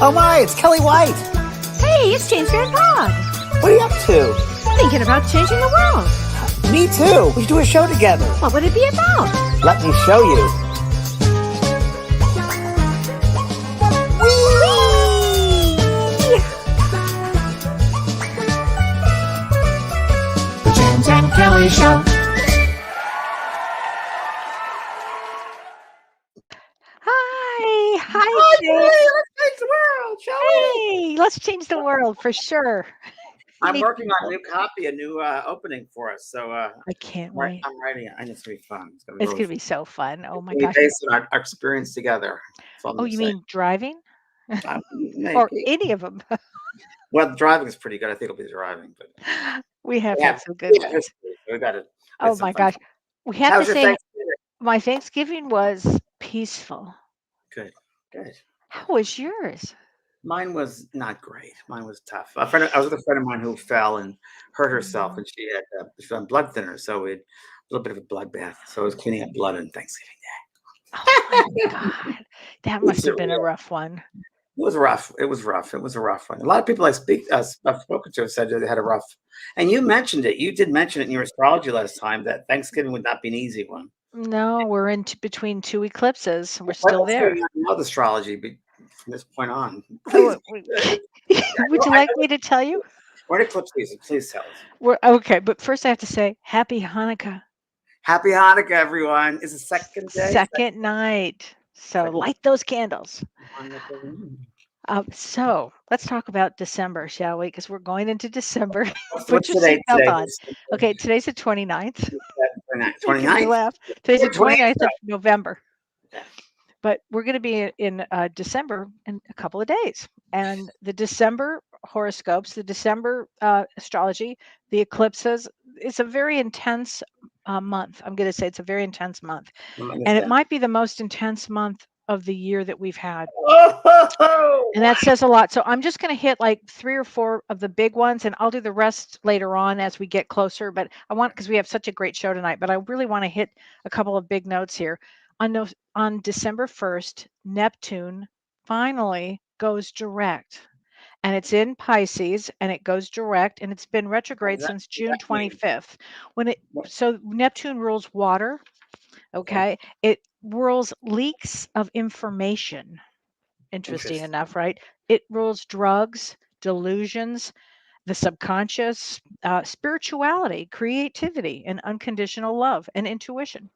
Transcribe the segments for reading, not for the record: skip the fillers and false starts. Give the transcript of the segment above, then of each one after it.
Oh my, it's Kellee White. Hey, it's James here at Praagh. What are you up to? Thinking about changing the world. Me too. We should do a show together. What would it be about? Let me show you. The James and Kellee Show. Hi, James. Let's change the world, shall we? Hey, let's change the world for sure. I'm working on a new copy, a new opening for us. So I can't wait. I'm writing it. I know it's gonna be fun. It's going to be so fun. Oh my It's gosh. based on our experience together. Oh, you mean driving? Maybe. Or any of them? Well, driving is pretty good. I think it'll be driving, but We have yeah, had some good yeah, ones. we got it. Oh my gosh. We have How's to your say Thanksgiving? my Thanksgiving was peaceful. Good. How was yours? Mine was not great. Mine was tough. I was with a friend of mine who fell and hurt herself, and she was on blood thinner, so we had a little bit of a bloodbath. So I was cleaning up blood on Thanksgiving Day. Oh my God. That must have been a rough one. It was rough. It was rough. It was a rough one. A lot of people I've spoken to have said that they had a rough. And you mentioned it. You did mention it in your astrology last time that Thanksgiving would not be an easy one. No, we're in between two eclipses. We're still there. I know the astrology from this point on. Oh, Please, would you like me to tell you? what eclipse season? Please tell us. We're okay, but first I have to say Happy Hanukkah. Happy Hanukkah, everyone. It's the second day. Second night. So light those candles. So let's talk about December, shall we? Because we're going into December. What's today? Okay, today's the 29th. 29th? Laugh. Today's the 29th of 29th. November. Okay. But we're going to be in December in a couple of days. And the December horoscopes, the December astrology, the eclipses, it's a very intense month. I'm going to say it's a very intense month. And it might be the most intense month of the year that we've had. And that says a lot. So I'm just going to hit like 3 or 4 of the big ones, and I'll do the rest later on as we get closer. But because we have such a great show tonight, but I really want to hit a couple of big notes here. On December 1st, Neptune finally goes direct. And it's in Pisces, and it goes direct, and it's been retrograde since June 25th. So Neptune rules water. Okay. It rules leaks of information. Interesting enough, right? It rules drugs, delusions, the subconscious, spirituality, creativity, and unconditional love and intuition.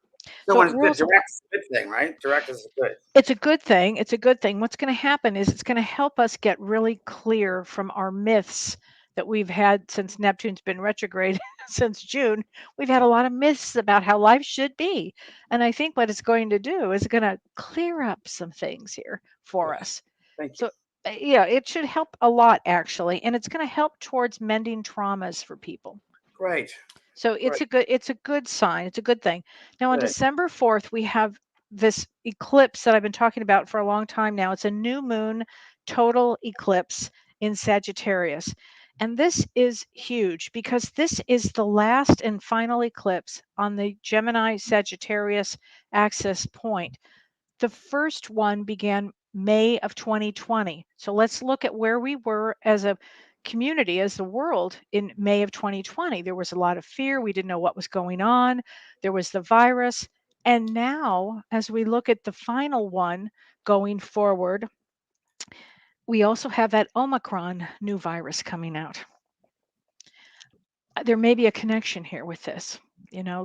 So it rules. Direct's a good thing, right? Direct is good. It's a good thing. It's a good thing. What's going to happen is it's going to help us get really clear from our myths that we've had since Neptune's been retrograde since June. We've had a lot of myths about how life should be. And I think what it's going to do is going to clear up some things here for us. Thank you. So, yeah, it should help a lot, actually. And it's going to help towards mending traumas for people. Great. So it's a good sign. It's a good thing. Now on December 4th, we have this eclipse that I've been talking about for a long time now. It's a new moon total eclipse in Sagittarius. And this is huge because this is the last and final eclipse on the Gemini Sagittarius axis point. The first one began May of 2020. So let's look at where we were as a community, as the world in May of 2020. There was a lot of fear. We didn't know what was going on. There was the virus. And now, as we look at the final one going forward, we also have that Omicron new virus coming out. There may be a connection here with this,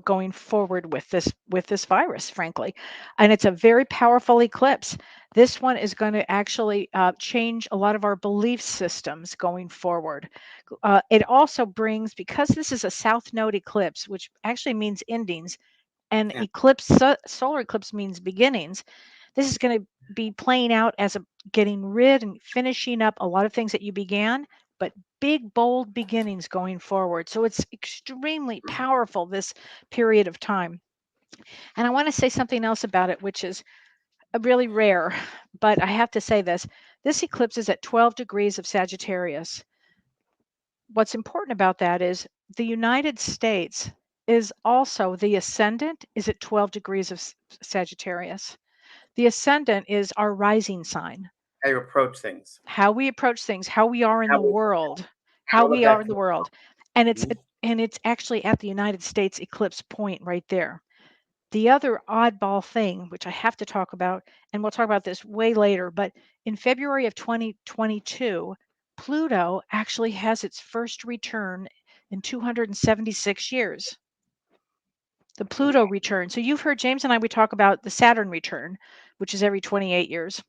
going forward with this virus, frankly. And it's a very powerful eclipse. This one is going to actually change a lot of our belief systems going forward. It also brings, because this is a south node eclipse, which actually means endings, and solar eclipse means beginnings. This is going to be playing out as getting rid and finishing up a lot of things that you began, but big, bold beginnings going forward. So it's extremely powerful, this period of time. And I want to say something else about it, which is really rare, but I have to say this. This eclipse is at 12 degrees of Sagittarius. What's important about that is the United States is also, the ascendant is at 12 degrees of Sagittarius. The ascendant is our rising sign. How you approach things. how we approach things, how we are in How the we, world, how how we look we at are in the things. world. And it's Mhm. and it's actually at the United States eclipse point right there. The other oddball thing, which I have to talk about, and we'll talk about this way later, but in February of 2022, Pluto actually has its first return in 276 years. The Pluto return. So you've heard James and I, we talk about the Saturn return, which is every 28 years,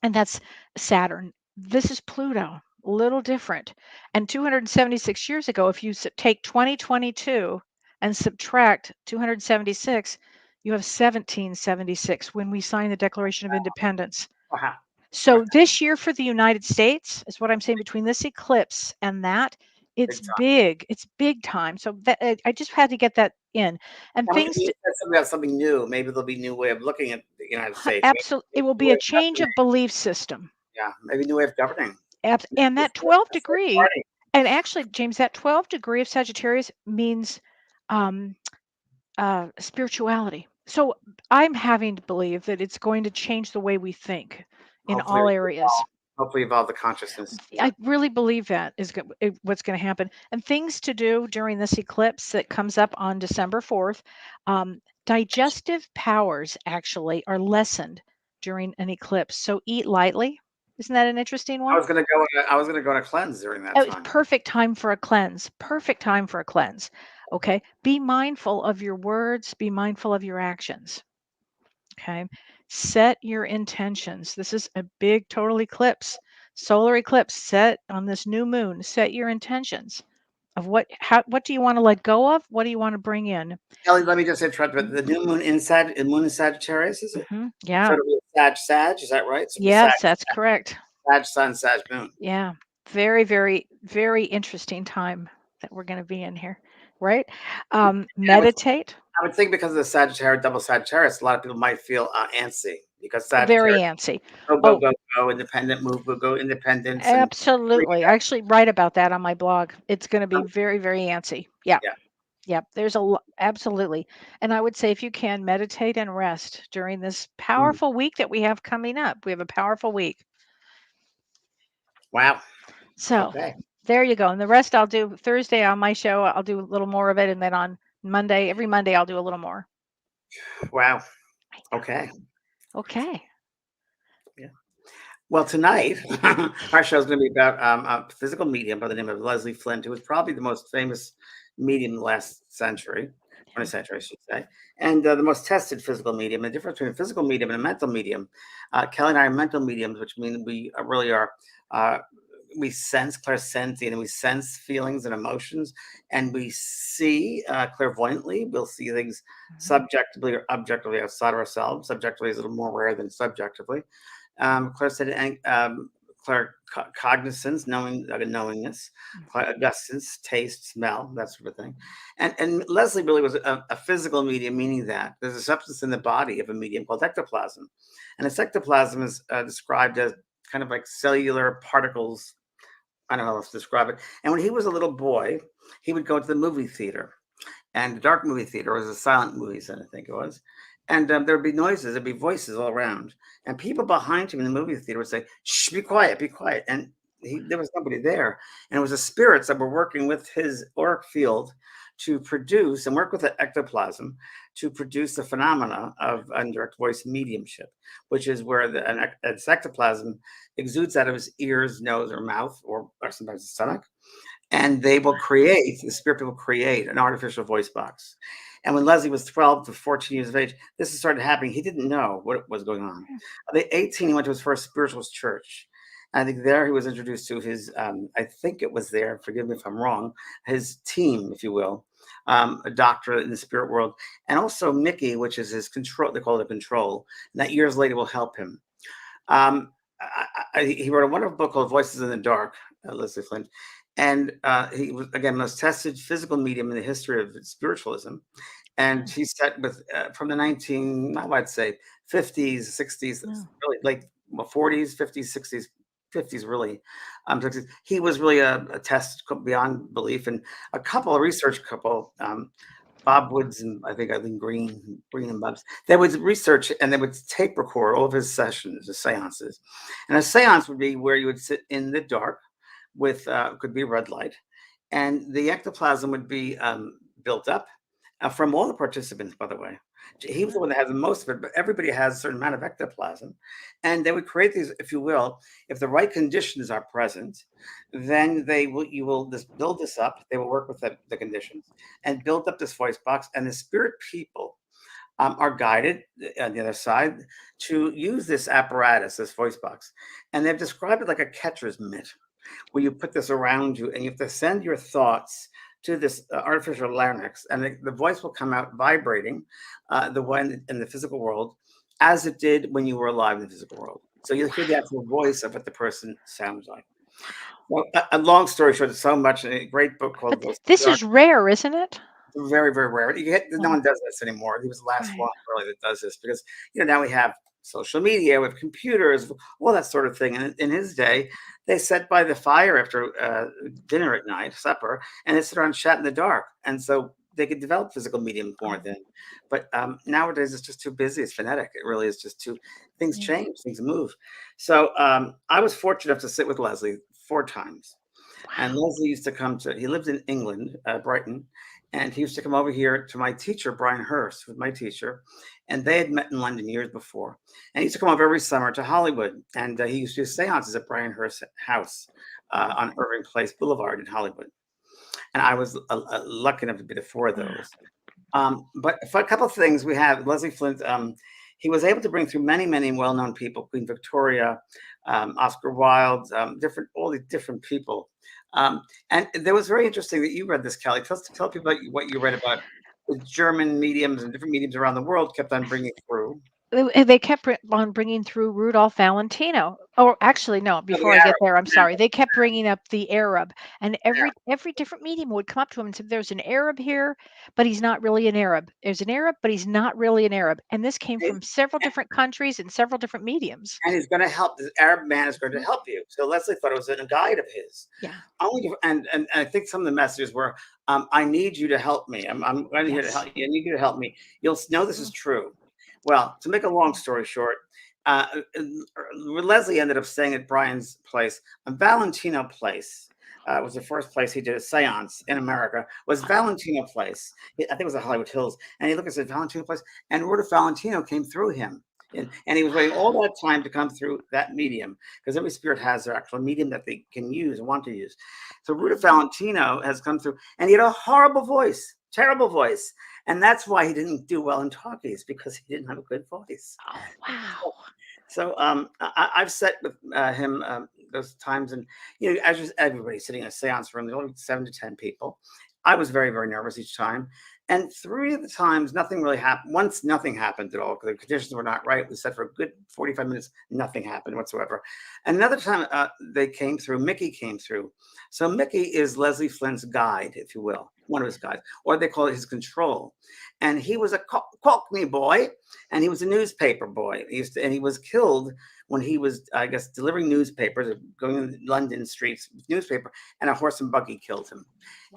and that's Saturn. This is Pluto, a little different. And 276 years ago, if you take 2022 and subtract 276, you have 1776 when we signed the Declaration of Independence. Wow. So this year for the United States is what I'm saying, between this eclipse and that, it's Big time. big. It's big time. So that I just had to get that in. And I mean, things you to, said something about something new. Maybe there'll be a new way of looking at the United States. absolutely, it Maybe will a new be way a of change governing. of belief system. Yeah, maybe a new way of governing. And It's that 12 a third degree, party. and actually, James, that 12 degree of Sagittarius means um, spirituality. So I'm having to believe that it's going to change the way we think in Hopefully, all areas. hopefully evolve the consciousness. Yeah. I really believe that is what's going to happen. And things to do during this eclipse that comes up on December 4th, digestive powers actually are lessened during an eclipse. So eat lightly. Isn't that an interesting I one? was gonna go. I was gonna go on a cleanse during that Oh, it's time. perfect time for a cleanse. Perfect time for a cleanse. Okay. Be mindful of your words, be mindful of your actions. Okay. Set your intentions. This is a big total eclipse, solar eclipse set on this new moon. Set your intentions of what do you want to let go of? What do you want to bring in? Kelly, let me just interrupt. But the new moon moon in Sagittarius, is it? So Yeah. it'll be Sag. Is that right? So it'll be Yes, that's correct. Sag Sun, Sag Moon. Yeah. Very, very, very interesting time that we're going to be in here, right? Meditate. I would think because of the Sagittarius, double Sagittarius, a lot of people might feel antsy because Very Sagittarius, antsy. go, go, Oh, go, go, independent, move, go, independence, and absolutely. I actually write about that on my blog. It's going to be freedom. very, very antsy. Yeah. Yeah. Yeah. There's absolutely. And I would say if you can meditate and rest during this Mm. powerful week that we have coming up, we have a powerful week. Wow. So Okay. there you go. And the rest I'll do Thursday on my show. I'll do a little more of it. And then on Monday, every Monday, I'll do a little more. Wow. Okay. Okay. Yeah. Well, tonight our show is going to be about a physical medium by the name of Leslie Flynt, who was probably the most famous medium in the last century, 20th century, I should say, and the most tested physical medium. The difference between a physical medium and a mental medium. Kelly and I are mental mediums, which mean we really are. We sense clairsentient, and we sense feelings and emotions, and we see clairvoyantly. We'll see things subjectively or objectively outside of ourselves. Subjectively is a little more rare than subjectively. Clairsentient, cognizance, knowingness, gustance, taste, smell, that sort of thing. And Leslie really was a physical medium, meaning that there's a substance in the body of a medium called ectoplasm, and its ectoplasm is described as kind of like cellular particles. I don't know how else to describe it. And when he was a little boy, he would go to the movie theater, and the dark movie theater was a silent movie center, I think it was. And there'd be noises, there'd be voices all around, and people behind him in the movie theater would say, "Shh, be quiet, be quiet." And there was nobody there, and it was the spirits that were working with his auric field to produce and work with the ectoplasm to produce the phenomena of indirect voice mediumship, which is where the ectoplasm exudes out of his ears, nose, or mouth, or sometimes the stomach, and the spirit people create an artificial voice box. And when Leslie was 12 to 14 years of age, this started happening. He didn't know what was going on. At the 18, he went to his first spiritualist church. I think there he was introduced to his, I think it was there, forgive me if I'm wrong, his team, if you will, a doctor in the spirit world, and also Mickey, which is his control, they call it a control, and that years later will help him. He wrote a wonderful book called Voices in the Dark, Leslie Flynt, and he was, again, most tested physical medium in the history of spiritualism. And he set with from the 50s, 60s, really like 40s, 50s, 60s, 50s, really. He was really a test beyond belief. And a research couple Bob Woods and I think Green and Bob's. They would research and they would tape record all of his sessions, the seances. And a seance would be where you would sit in the dark with could be red light, and the ectoplasm would be built up from all the participants. By the way, he was the one that had the most of it, but everybody has a certain amount of ectoplasm, and they would create these, if you will, if the right conditions are present, then you will just build this up. They will work with the conditions and build up this voice box, and the spirit people are guided on the other side to use this apparatus, this voice box, and they've described it like a catcher's mitt where you put this around you and you have to send your thoughts to this artificial larynx, and the voice will come out vibrating the one in the physical world as it did when you were alive in the physical world. So you'll hear the actual voice of what the person sounds like. Well, a long story short, it's so much. A great book called But this is rare, isn't it? Very, very rare. No one does this anymore. He was the last Right. one really that does this because now we have social media, we have computers, all that sort of thing. And in his day, they sat by the fire after dinner at night, supper, and they sit around and chat in the dark. And so they could develop physical medium more then. But nowadays, it's just too busy. It's phonetic. It really is just too. Things change. Things move. So I was fortunate enough to sit with Leslie 4 times. And Leslie used to come he lived in England, Brighton, and he used to come over here to my teacher, Brian Hurst, was my teacher. And they had met in London years before. And he used to come over every summer to Hollywood. And he used to do seances at Brian Hurst's house on Irving Place Boulevard in Hollywood. And I was lucky enough to be the 4 of those. But for a couple of things, we have Leslie Flynt. He was able to bring through many, many well-known people, Queen Victoria, Oscar Wilde, all these different people. And there was very interesting that you read this, Kellee. Tell people about what you read about the German mediums and different mediums around the world kept on bringing through. They kept on bringing through Rudolph Valentino. Or actually, no, before I get there, I'm sorry. They kept bringing up the Arab, and every different medium would come up to him and say, "There's an Arab here, but he's not really an Arab. There's an Arab, but he's not really an Arab." And this came from several different countries and several different mediums. And he's going to help. The Arab man is going to help you. So Leslie thought it was a guide of his. Yeah. And I think some of the messages were, "I need you to help me. I'm here to help you. I need you to help me. You'll know this is true." Well, to make a long story short, Leslie ended up staying at Brian's place. Valentino Place was the first place he did a seance in America, was Valentino Place. I think it was the Hollywood Hills. And he looked and said, Valentino Place. And Rudolph Valentino came through him. And he was waiting all that time to come through that medium, because every spirit has their actual medium that they can use and want to use. So Rudolph Valentino has come through, and he had a horrible voice, terrible voice. And that's why he didn't do well in talkies, because he didn't have a good voice. Oh, wow. So I've sat with him those times, and as just everybody sitting in a seance room, there's only 7 to 10 people. I was very, very nervous each time. And 3 of the times, nothing really happened. Once, nothing happened at all because the conditions were not right. We sat for a good 45 minutes. Nothing happened whatsoever. Another time they came through, Mickey came through. So Mickey is Leslie Flynt's guide, if you will, one of his guides, or they call it his control. And he was a Cockney boy, and he was a newspaper boy. And he was killed when he was, I guess, delivering newspapers, going in London streets with newspaper, and a horse and buggy killed him.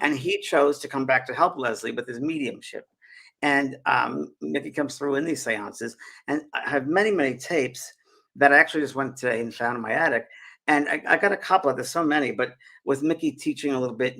And he chose to come back to help Leslie with his mediumship. And Mickey comes through in these seances, and I have many, many tapes that I actually just went today and found in my attic. And I got a couple of, there's so many, but with Mickey teaching a little bit,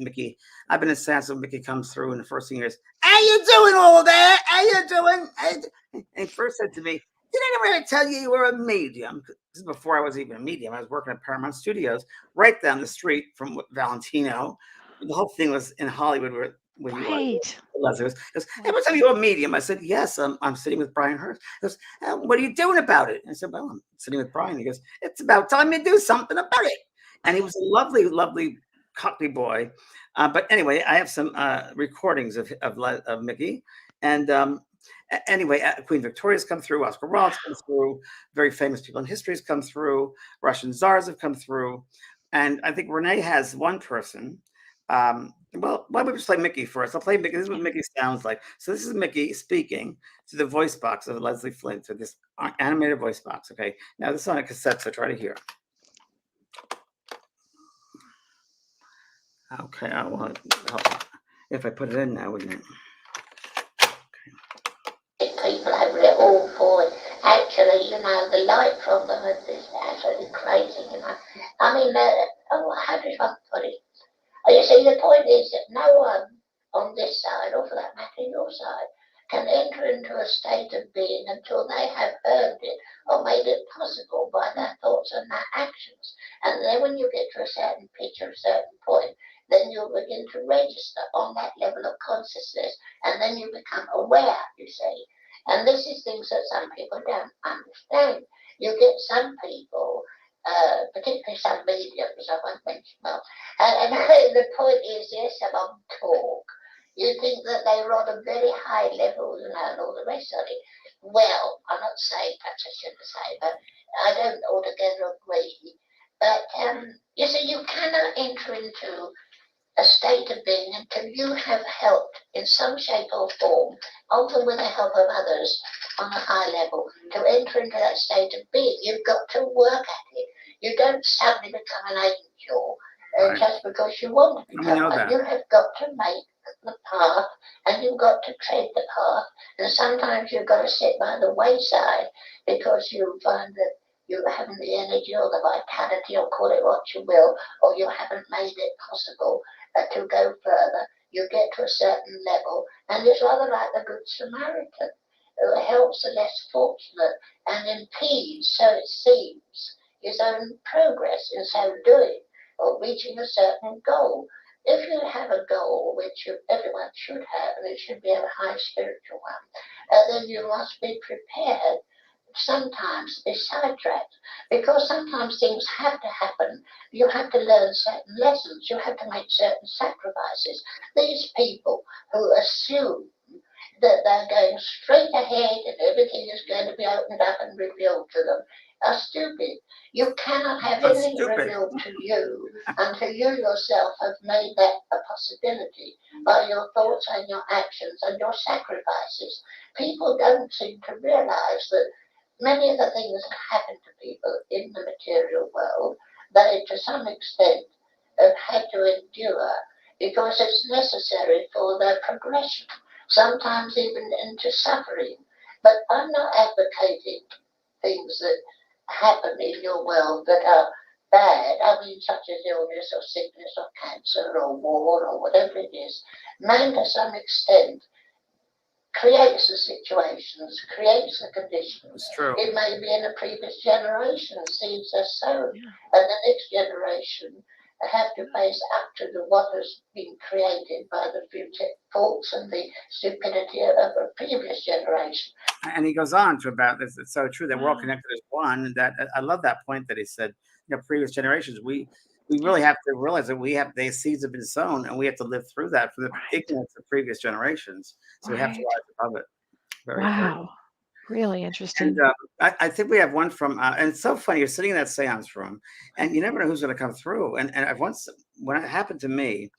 I've been in seance, so Mickey comes through, and the first thing he is, "How you doing all there? How you doing?" And he first said to me, "Did anyone ever tell you were a medium?" This is before I was even a medium. I was working at Paramount Studios, right down the street from Valentino. The whole thing was in Hollywood, where you are. Leslie goes, "Every time you're a medium," I said, "Yes, I'm sitting with Brian Hurst." He goes, "What are you doing about it?" I said, "Well, I'm sitting with Brian." He goes, "It's about time you do something about it." And he was a lovely, lovely Cockney boy. But anyway, I have some recordings of Mickey. And anyway, Queen Victoria's come through, Oscar Wilde's come through, very famous people in history has come through, Russian czars have come through. And I think Renee has one person. Well, why don't we just play Mickey first? I'll play Mickey. This is what Mickey sounds like. So this is Mickey speaking to the voice box of Leslie Flynt, to this animated voice box. Okay. Now this is on a cassette, so try to hear. Okay. I want if I put it in now, wouldn't it? the light from them is absolutely crazy. I mean, how do I put it? You see, the point is that no one on this side, or for that matter, your side, can enter into a state of being until they have earned it or made it possible by their thoughts and their actions. And then when you get to a certain pitch or a certain point, then you'll begin to register on that level of consciousness, and then you become aware, you see. And this is things that some people don't understand. You get some people, particularly some mediums, I won't mention them, and the point is, yes, some of them talk. You think that they were on a very high level, and all the rest of it. Well, I'm not saying, perhaps I shouldn't say, but I don't altogether agree. But you see, you cannot enter into a state of being until you have helped in some shape or form, often with the help of others on a high level, to enter into that state of being. You've got to work at it. You don't suddenly become an angel Right. just because you want to We become know one. that. You have got to make the path, and you've got to tread the path. And sometimes you've got to sit by the wayside because you find that you haven't the energy or the vitality, or call it what you will, or you haven't made it possible to go further. You get to a certain level, and it's rather like the Good Samaritan, who helps the less fortunate and impedes, so it seems, his own progress in so doing, or reaching a certain goal. If you have a goal, which everyone should have, and it should be a high spiritual one, then you must be prepared sometimes to be sidetracked, because sometimes things have to happen. You have to learn certain lessons. You have to make certain sacrifices. These people who assume that they're going straight ahead and everything is going to be opened up and revealed to them are stupid. You cannot have That's anything stupid. revealed to you until you yourself have made that a possibility by your thoughts and your actions and your sacrifices. People don't seem to realize that many of the things that happen to people in the material world, they to some extent have had to endure because it's necessary for their progression, sometimes even into suffering. But I'm not advocating things that happen in your world that are bad, I mean, such as illness or sickness or cancer or war or whatever it is. Man, to some extent, creates the situations, creates the conditions. It's true. It may be in a previous generation, seeds are sown, and the next generation have to face up to what has been created by the future faults and the stupidity of a previous generation. And he goes on to about this. It's so true that we're all Wow. connected as one. And that I love that point that he said. Previous generations, we really have to realize that we have these seeds have been sown, and we have to live through that for the Right. ignorance of previous generations. So we have to Right. rise above it. Very, very. Wow. Really And interesting. I think we have one from, and it's so funny. You're sitting in that seance room, and you never know who's going to come through. And I've once, when it happened to me,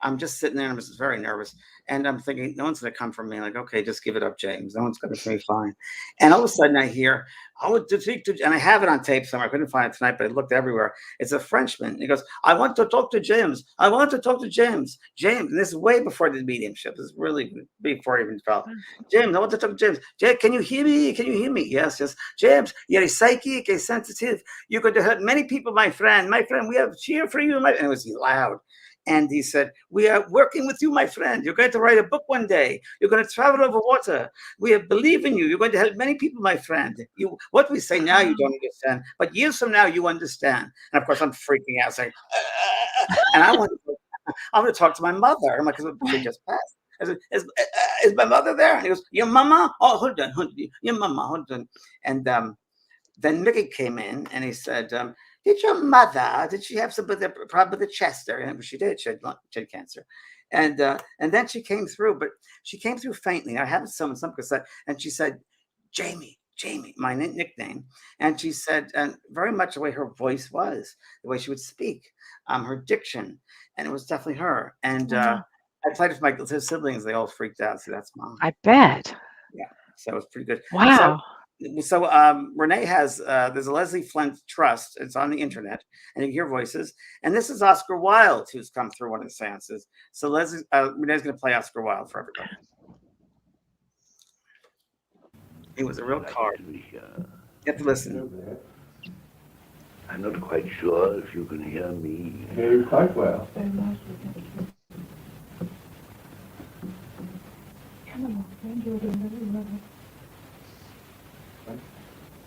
I'm just sitting there and I was very nervous. And I'm thinking, no one's going to come for me. Like, okay, just give it up, James. No one's going to be fine. And all of a sudden I hear, I would speak to, and I have it on tape somewhere. I couldn't find it tonight, but I looked everywhere. It's a Frenchman. He goes, I want to talk to James. I want to talk to James. James, and this is way before the mediumship. This is really before I even felt. James, I want to talk to James. James, can you hear me? Can you hear me? Yes, yes. James, you're psychic, you're sensitive. You're going to hurt many people, my friend. My friend, we have cheer for you. And it was loud. And he said, we are working with you, my friend. You're going to write a book one day. You're going to travel over water. We believe in you. You're going to help many people, my friend. What we say now, you don't understand. But years from now, you understand. And of course, I'm freaking out, saying, and I want to talk to my mother. I'm like, because she just passed. I said, is my mother there? And he goes, your mama? Oh, hold on. Your mama, hold on. And then Mickey came in and he said, did your mother, did she have some problem with the chest there? And she did. She had cancer. And then she came through, but she came through faintly. I have some cassette. And she said, Jamie, my nickname. And she said, and very much the way her voice was, the way she would speak, her diction. And it was definitely her. And I played with my siblings. They all freaked out. So that's mom. I bet. Yeah. So it was pretty good. Wow. So Renee has there's a Leslie Flynt Trust. It's on the internet, and you can hear voices. And this is Oscar Wilde, who's come through one of the seances. So Renee's going to play Oscar Wilde for everybody. He was a real card. You have to listen. Still there. I'm not quite sure if you can hear me. Hear you quite well.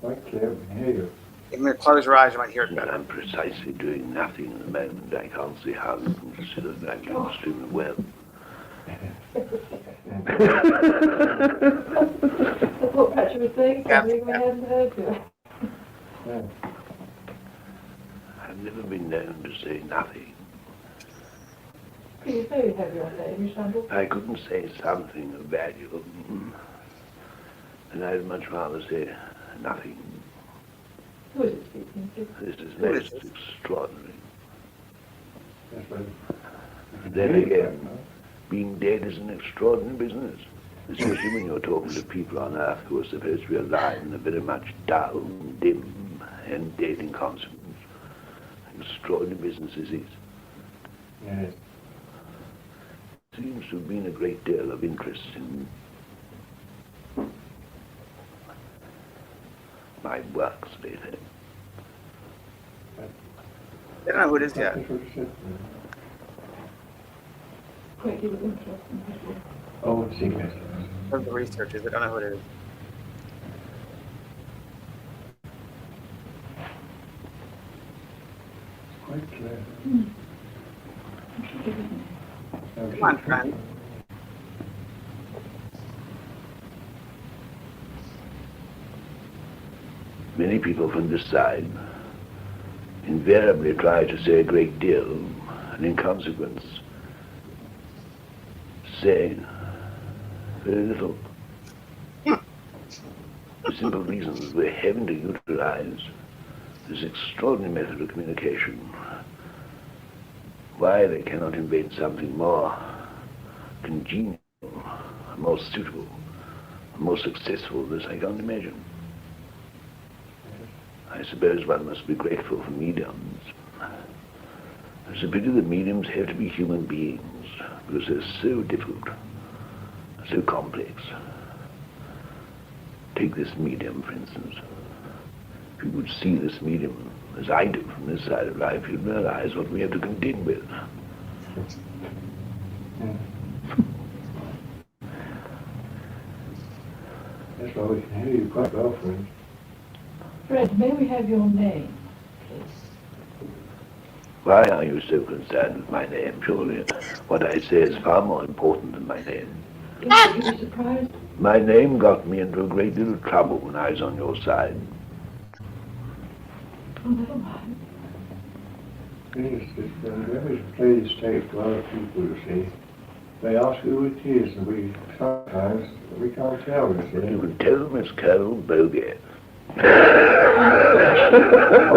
Quite clear, we can hear you. If you close your eyes, you might hear it But better. I'm precisely doing nothing at the moment. I can't see how you can consider that I'm doing extremely well. That's what Patrick was saying, something we hadn't heard yet. Yeah. I've never been known to say nothing. You say you have your name, Shandel. I couldn't say something of value, and I'd much rather say nothing. Who is it speaking to? This is Who is most this? extraordinary. Yes, but Then hear you again, quite well. being dead is an extraordinary business, especially when you're talking to people on Earth who are supposed to be alive and are very much dull and dim and dead in consequence. Extraordinary business is it. Yes. Seems to have been a great deal of interest in my works lately. They don't know who it is yet. That's what you said. Great deal of interest in people. Oh, secret. From the researchers, they don't know who it is. Quite clear. Come on, friend. Many people from this side invariably try to say a great deal, and in consequence say very little. The simple reason that we're having to utilize this extraordinary method of communication. Why they cannot invent something more congenial, more suitable, more successful, this I can't imagine. I suppose one must be grateful for mediums. It's a pity that mediums have to be human beings, because they're so difficult, so complex. Take this medium, for instance. If you would see this medium as I do from this side of life, you'd realize what we have to contend with. That's why we can hear you quite well, friend. Fred, may we have your name, please? Why are you so concerned with my name? Surely what I say is far more important than my name. Yes, you were surprised? My name got me into a great deal of trouble when I was on your side. Oh, never mind. Yes, when we play this tape to other people, you see, they ask who it is, and we sometimes we can't tell, you You see. can tell them it's Colonel Boget.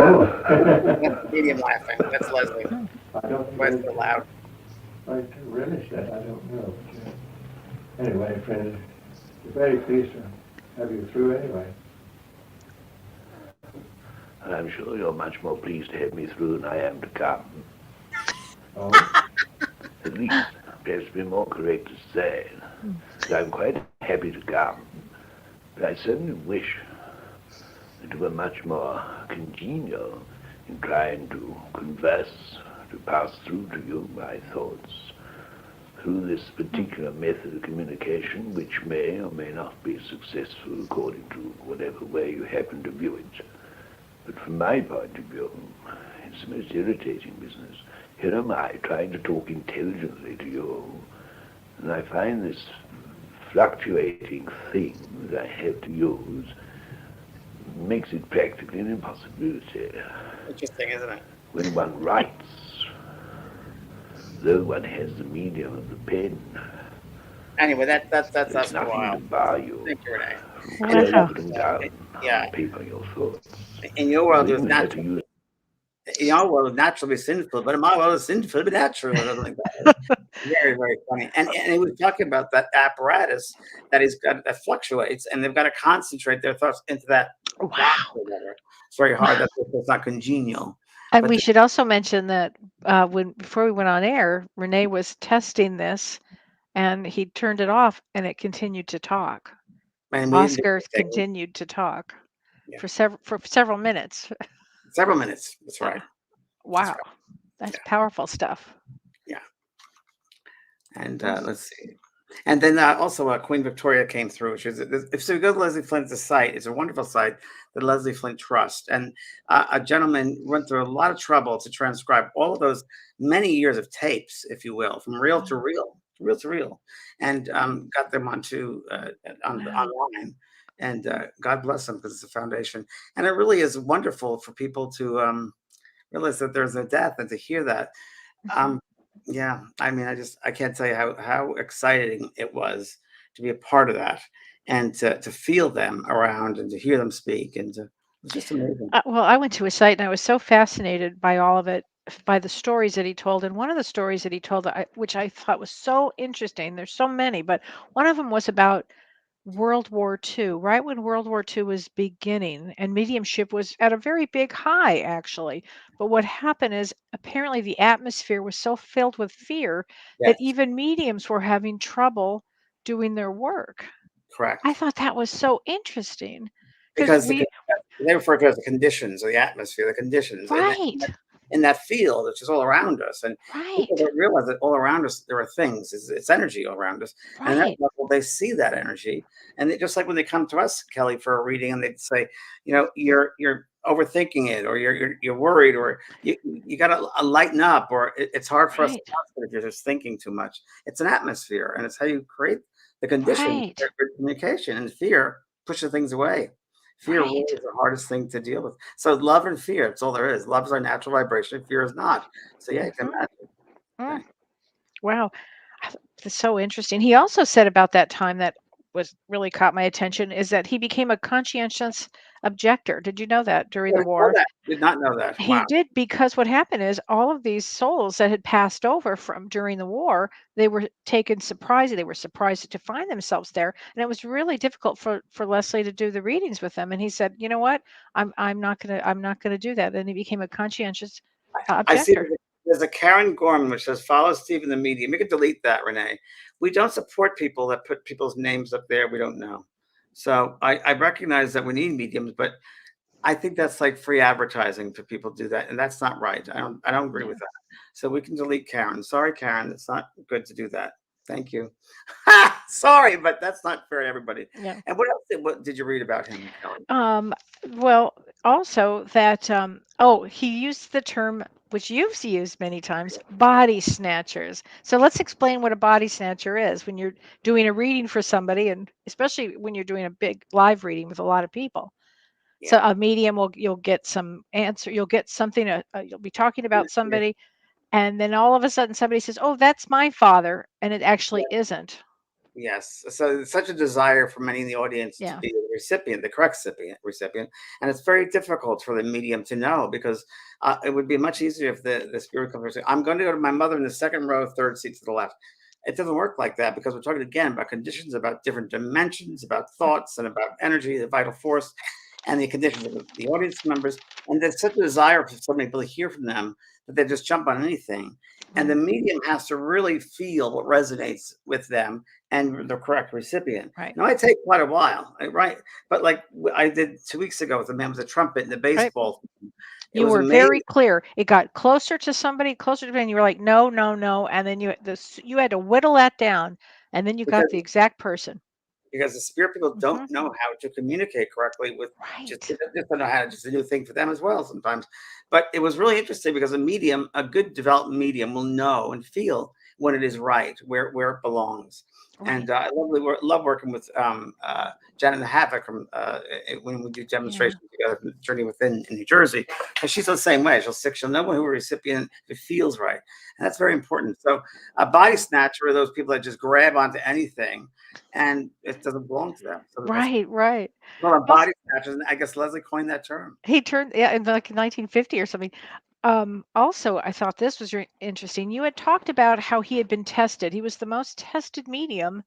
Oh. Medium laughing. That's Leslie. I don't Why is think it so loud? I can relish that, I don't know. But, anyway, friend, we're very pleased to have you through anyway. And I'm sure you're much more pleased to have me through than I am to come. Oh, At least, perhaps it'd be more correct to say that I'm quite happy to come, but I certainly wish that you were much more congenial in trying to converse, to pass through to you my thoughts through this particular method of communication, which may or may not be successful according to whatever way you happen to view it. But from my point of view, it's the most irritating business. Here am I trying to talk intelligently to you, and I find this fluctuating thing that I have to use makes it practically an impossibility. Interesting, isn't it? When one writes, though one has the medium of the pen, Anyway, that's us there's for a nothing while. to bar you Thank you, Renee. from Wow. clearly putting down Yeah. on paper your thoughts. In your world, You there's even have to natural. use In our world, it's naturally sinful, but in my world, it's sinful but natural. Or something like that. Very, very funny. And he was talking about that apparatus that that fluctuates, and they've got to concentrate their thoughts into that. Wow. box or whatever. It's very hard. That's it's not congenial. And But we the- should also mention that before we went on air, Renee was testing this, and he turned it off, and it continued to talk. And we didn't do Oscar anything. continued to talk. Yeah. for several minutes. Several minutes. That's right. That's Wow, right. that's Yeah. powerful stuff. Yeah. And Mm. let's see. And then also Queen Victoria came through. If you go to Leslie Flynt's site, it's a wonderful site, the Leslie Flynt Trust. And a gentleman went through a lot of trouble to transcribe all of those many years of tapes, if you will, from reel to reel, and got them onto Wow. online. And God bless them, because it's a foundation. And it really is wonderful for people to realize that there's a death, and to hear that. Um, yeah, I mean, I can't tell you how exciting it was to be a part of that, and to feel them around, and to hear them speak, and it was just amazing. Well, I went to his site and I was so fascinated by all of it, by the stories that he told. And one of the stories that he told, which I thought was so interesting, there's so many, but one of them was about World War II, right when World War II was beginning, and mediumship was at a very big high, actually. But what happened is apparently the atmosphere was so filled with fear that Yes, even mediums were having trouble doing their work. I correct. thought that was so interesting because Because they refer to it as the conditions, or the atmosphere, the conditions, right, in that field, which is all around us. And people right, don't realize that all around us there are things. It's energy all around us, and at that right, level they see that energy. And just like when they come to us, Kelly, for a reading, and they'd say, you're overthinking it, or you're worried, or you got to lighten up, or it's hard for us to right, trust it if you're just thinking too much. It's an atmosphere, and it's how you create the conditions right, for good communication. And fear pushes things away. Fear really right. is the hardest thing to deal with. So love and fear, it's all there is. Love is our natural vibration, fear is not. So yeah, you can Hmm. imagine. Mm, Right. wow. That's so interesting. He also said about that time that was really caught my attention is that he became a conscientious objector. Did you know that during Yeah, the I saw war? that. Did not know that. He Wow. did because what happened is all of these souls that had passed over from during the war, they were taken surprise. They were surprised to find themselves there, and it was really difficult for Leslie to do the readings with them. And he said, "You know what? I'm not gonna do that." And he became a conscientious I see objector. there's a Karen Gorman which says, follow Stephen the medium. You can delete that, Renee. We don't support people that put people's names up there we don't know. So I recognize that we need mediums, but I think that's like free advertising for people to do that, and that's not right. I don't agree with Yeah, that. So we can delete Karen. Sorry, Karen, it's not good to do that. Thank you. Sorry, but that's not fair to everybody. yeah. And what did you read about him, Kelly? Um, well, also that, oh, he used the term which you've used many times, body snatchers. So let's explain what a body snatcher is when you're doing a reading for somebody, and especially when you're doing a big live reading with a lot of people. So Yeah. a medium you'll get some answer, you'll get something, you'll be talking about Yeah. somebody, and then all of a sudden somebody says, "Oh, that's my father," and it actually isn't. Yes. So it's such a desire for many in the audience to Yeah. be the recipient, the correct recipient. And it's very difficult for the medium to know, because it would be much easier if the spirit comes and say, I'm going to go to my mother in the second row, third seat to the left. It doesn't work like that, because we're talking again about conditions, about different dimensions, about thoughts, and about energy, the vital force, and the conditions of the audience members. And there's such a desire for so many people to hear from them that they just jump on anything. And the Mm, medium has to really feel what resonates with them and the correct recipient. right. Now, I take quite a while, right? But like I did 2 weeks ago with a man with a trumpet in the Right. baseball. It You was were very amazing, clear. It got closer to somebody, closer to me, and you were like, "No, no, no," and then you had to whittle that down, and then you got because the exact person. the spirit people don't Mhm. know how to communicate correctly with, just Right. they just don't know how to, just a new thing for them as well sometimes. But it was really interesting, because a good developed medium will know and feel when it is right, where it belongs. Right. And love working with Janet Havoc from when we do Yeah. demonstrations together from Journey Within in New Jersey. And she's the same way. She'll know who a recipient, if it feels right. And that's very important. So a body Yeah. snatcher are those people that just grab onto anything, and it doesn't belong to them. So that's Right, right. called a Also, body snatchers. And I guess Leslie coined that term. he turned, yeah, in like 1950 or something. Also, I thought this was interesting. You had talked about how he had been tested. He was the most tested medium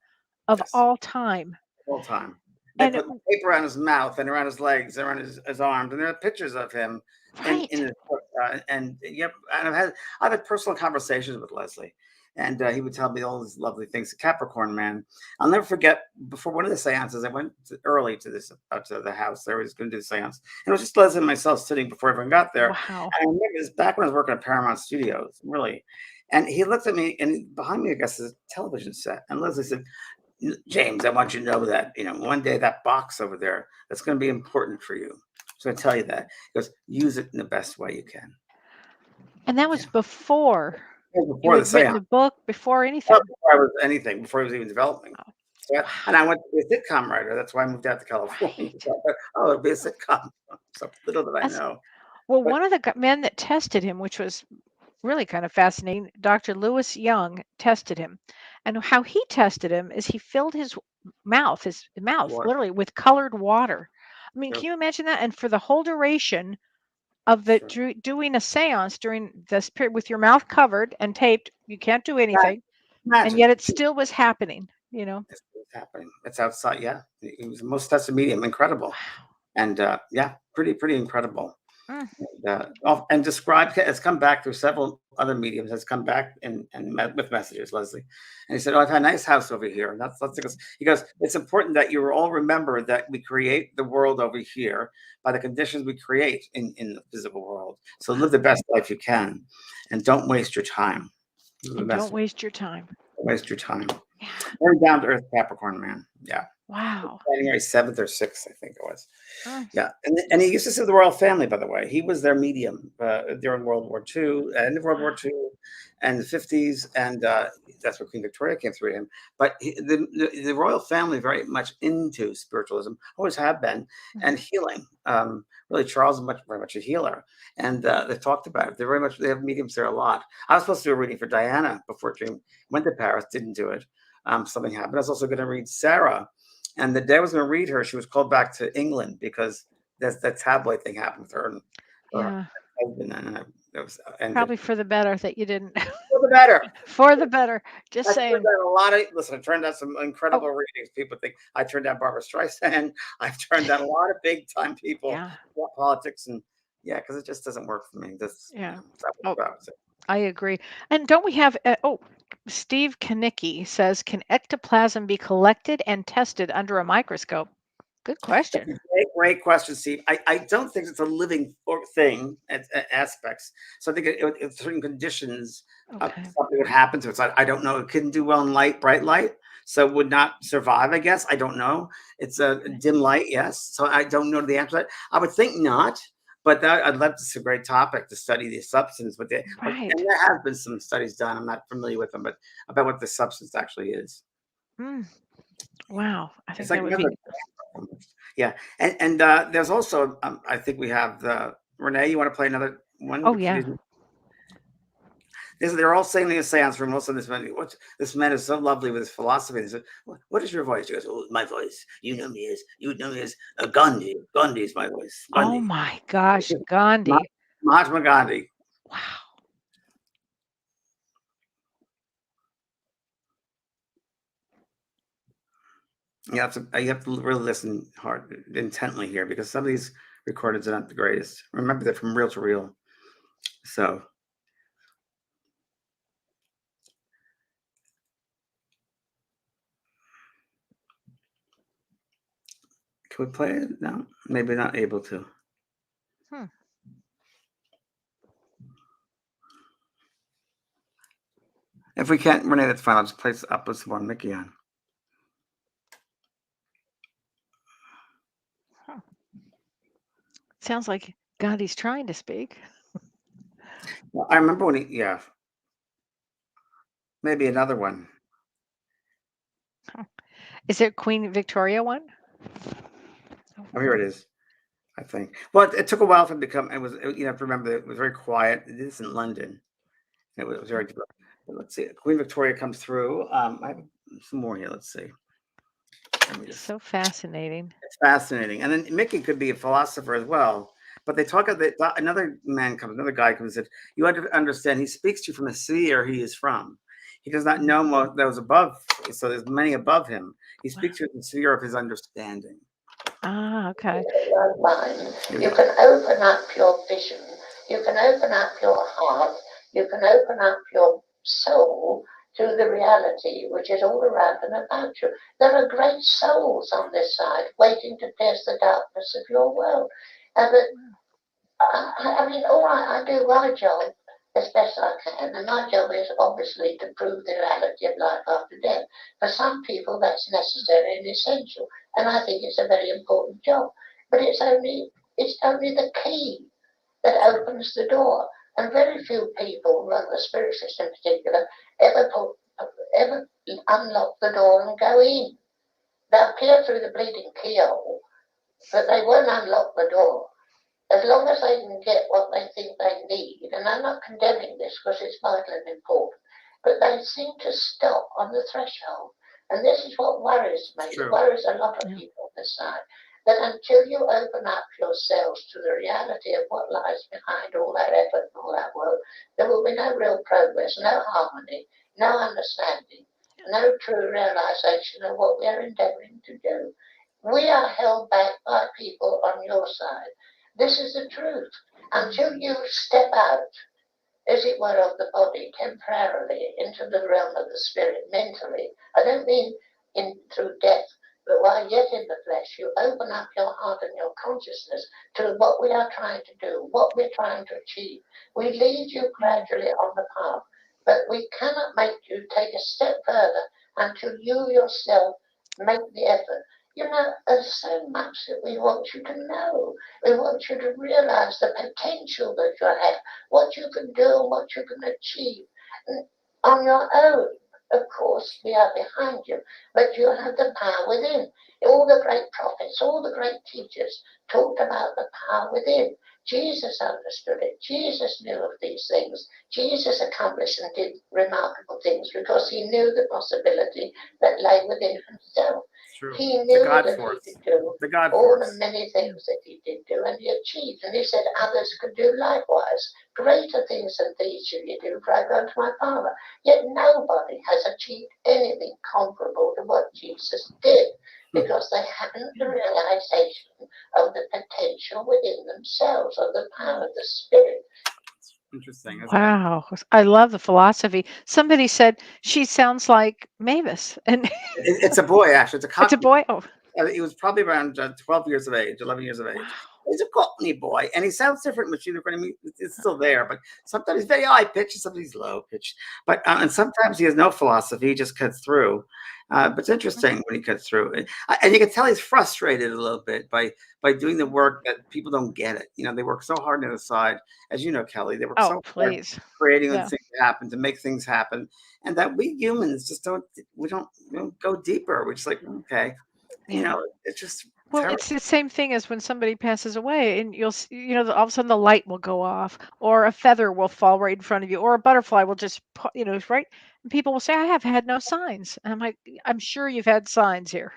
of Yes, all time. all time. They And put paper around his mouth and around his legs, and around his arms, and there are pictures of him in right. his book. And yep, and I've had personal conversations with Leslie, And he would tell me all these lovely things. The Capricorn man. I'll never forget. Before one of the seances, I went early to this to the house. There was going to do the seance, and it was just Leslie and myself sitting before everyone got there. Wow. And I remember this back when I was working at Paramount Studios, really. And he looked at me, and behind me, I guess, is a television set. And Leslie said, "James, I want you to know that one day that box over there, that's going to be important for you. So I tell you that." He goes, "Use it in the best way you can." And that was before you Before the had written seance. the book, before anything. Before I was anything, before it was even developing. Oh, So, wow. and I went to be a sitcom writer. That's why I moved out to California. Right. So I thought, oh, it'll be a sitcom. So little did I That's, know. well, But one of the men that tested him, which was really kind of fascinating, Dr. Lewis Young tested him. And how he tested him is he filled his mouth what? literally with colored water. I mean, Sure, can you imagine that? And for the whole duration of the sure. doing a seance during this period with your mouth covered and taped, you can't do anything, and Imagine yet it still was happening, you know? this is happening. It's outside. Yeah, it was the most tested medium. Incredible. And yeah, pretty incredible. Mm, And described has come back through several other mediums. Has come back with messages, Leslie, and he said, "Oh, I've had a nice house over here." And that's because he goes, "It's important that you all remember that we create the world over here by the conditions we create in the physical world. So live the best life you can, and don't waste your time. Live the and best. don't waste your time. Don't waste your time." Yeah. Very down to earth Capricorn man. Yeah. Wow. January 7th or 6th, I think it was. Mm, Yeah, and he used to see the royal family, by the way. He was their medium during World War II, end of World War II, and the 50s, and that's where Queen Victoria came through him. But the royal family very much into spiritualism, always have been, and healing. Really, Charles is very much a healer, and they talked about it. They have mediums there a lot. I was supposed to do a reading for Diana before she went to Paris, didn't do it. Something happened. I was also going to read Sarah. And the day I was going to read her, she was called back to England because that tabloid thing happened with her and her yeah. husband, and it was ended. Probably for the better that you didn't. For the better. For the better. Just I saying. turned down a lot of. Listen, I turned down some incredible Oh, readings. People think I turned down Barbara Streisand. I've turned down a lot of big time people, yeah. politics, and yeah, because it just doesn't work for me. This, Yeah. that was Oh, about it. I agree. And don't we have, Steve Kanicki says, can ectoplasm be collected and tested under a microscope? Good question. Great question, Steve. I don't think it's a living thing at aspects. So I think in certain conditions, Okay. something would happen to it. So I don't know. It couldn't do well in bright light, so it would not survive. I guess I don't know. It's a dim light, yes. So I don't know the answer to that. I would think not, but I'd love to. It's a great topic to study the substance. And Right. there have been some studies done. I'm not familiar with them, but about what the substance actually is. Mm, wow. I think It's that like would be. yeah, and there's also I think we have the Renee. You want to play another one? Oh, yeah. They're all saying in the seance room. Also, this man is so lovely with his philosophy. They said, "What is your voice?" He goes, "Oh, my voice. You know me as Gandhi. Gandhi is my voice. Oh, Gandhi, my gosh. Gandhi. Mahatma Gandhi." Wow. You have to really listen hard, intently here, because some of these recordings are not the greatest. Remember, they're from reel to reel. So can we play it? No, maybe not able to. Hmm. If we can't, Renee, that's fine. I'll just place up with one Mickey on. Huh. Sounds like Gandhi's trying to speak. Well, I remember when yeah, maybe another one. Huh. Is it Queen Victoria one? Oh, here it is. I think. Well, it took a while for it to come. You have to remember, it was very quiet. It is in London. It was very. Let's see. Queen Victoria comes through. I have some more here. Let's see. So fascinating. It's fascinating. And then Mickey could be a philosopher as well. But they talk about another guy comes in. You have to understand, he speaks to you from the sphere he is from. He does not know what those above. So there's many above him. He speaks to the sphere of his understanding. Ah, okay. Your mind. You can open up your vision. You can open up your heart. You can open up your soul to the reality which is all around and about you. There are great souls on this side waiting to pierce the darkness of your world. But I mean, all right, I do my job as best I can, and my job is obviously to prove the reality of life after death. For some people, that's necessary and essential, and I think it's a very important job. But it's only the key that opens the door, and very few people, well, the spiritists in particular, ever unlock the door and go in. They'll peer through the bleeding keyhole, but they won't unlock the door. As long as they can get what they think they need, and I'm not condemning this because it's vital and important, but they seem to stop on the threshold. And this is what worries me. It worries a lot of people on this side. That until you open up yourselves to the reality of what lies behind all that effort and all that work, there will be no real progress, no harmony, no understanding, no true realization of what we are endeavoring to do. We are held back by people on your side. This is the truth. Until you step out, as it were, of the body temporarily into the realm of the spirit mentally, I don't mean through death, but while yet in the flesh, you open up your heart and your consciousness to what we are trying to do, what we're trying to achieve. We lead you gradually on the path, but we cannot make you take a step further until you yourself make the effort. You know, there's so much that we want you to know. We want you to realize the potential that you have, what you can do and what you can achieve on your own. Of course, we are behind you, but you have the power within. All the great prophets, all the great teachers talked about the power within. Jesus understood it. Jesus knew of these things. Jesus accomplished and did remarkable things because he knew the possibility that lay within himself. True. He knew that Force. he could do all the many things that he did do, and he achieved. And he said others could do likewise. Greater things than these shall you do, for I go to my Father. Yet nobody has achieved anything comparable to what Jesus did, because they hadn't the realization of the potential within themselves, of the power of the Spirit. Interesting. Wow. I love the philosophy. Somebody said she sounds like Mavis. And it's a boy, actually. It's a Cockney. It's a boy? Oh. He was probably around 12 years of age, 11 years of age. He's a Cockney boy, and he sounds different. Machine learning, it's still there, but sometimes he's very high pitched, sometimes he's low pitched. But and sometimes he has no philosophy; he just cuts through. But it's interesting when he cuts through, and you can tell he's frustrated a little bit by doing the work that people don't get it. You know, they work so hard on the side, as you know, Kellee. They work so hard creating things happen to make things happen, and that we humans just don't go deeper. We're just like, okay. You know, it's just terrible. It's the same thing as when somebody passes away, and you'll see, all of a sudden the light will go off, or a feather will fall right in front of you, or a butterfly will just, right. And people will say, "I have had no signs." And I'm like, "I'm sure you've had signs here.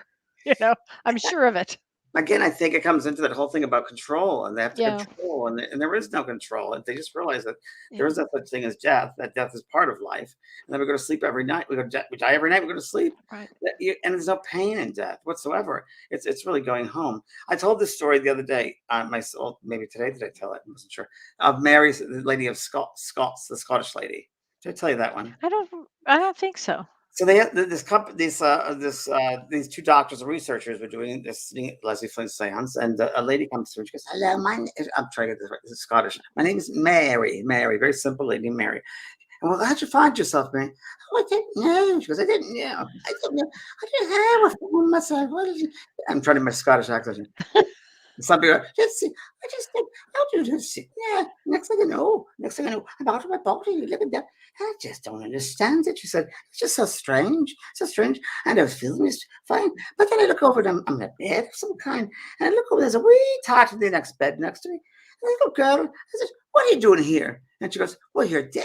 I'm sure of it." Again, I think it comes into that whole thing about control, and they have to control, and there is no control. And they just realize that there is no such thing as death, that death is part of life. And then we go to sleep every night. We die every night, we go to sleep. Right. And there's no pain in death whatsoever. It's really going home. I told this story the other day, maybe today did I tell it? I wasn't sure. Of Mary, the lady of Scots, the Scottish lady. Did I tell you that one? I don't think so. So they had these two doctors and researchers were doing this Leslie Flynt seance, and a lady comes through and she goes, "Hello, I'm trying to get this right. This is Scottish. My name is Mary. Mary, very simple lady, Mary." And well, how'd you find yourself, Mary? "Oh, I didn't know." She goes, "I didn't know. I didn't have a phone myself. What did you?" I'm trying to my Scottish accent. Some people are, just see, I just think, how do you just see? Yeah, next thing I know, I'm out of my body. Look at that. I just don't understand it. She said, "It's just so strange. And I was feeling this fine. But then I look over and I'm in a bed of some kind. And I look over, there's a wee tart in the next bed next to me. And the little girl, I said, "What are you doing here?" And she goes, "Well, you're dead."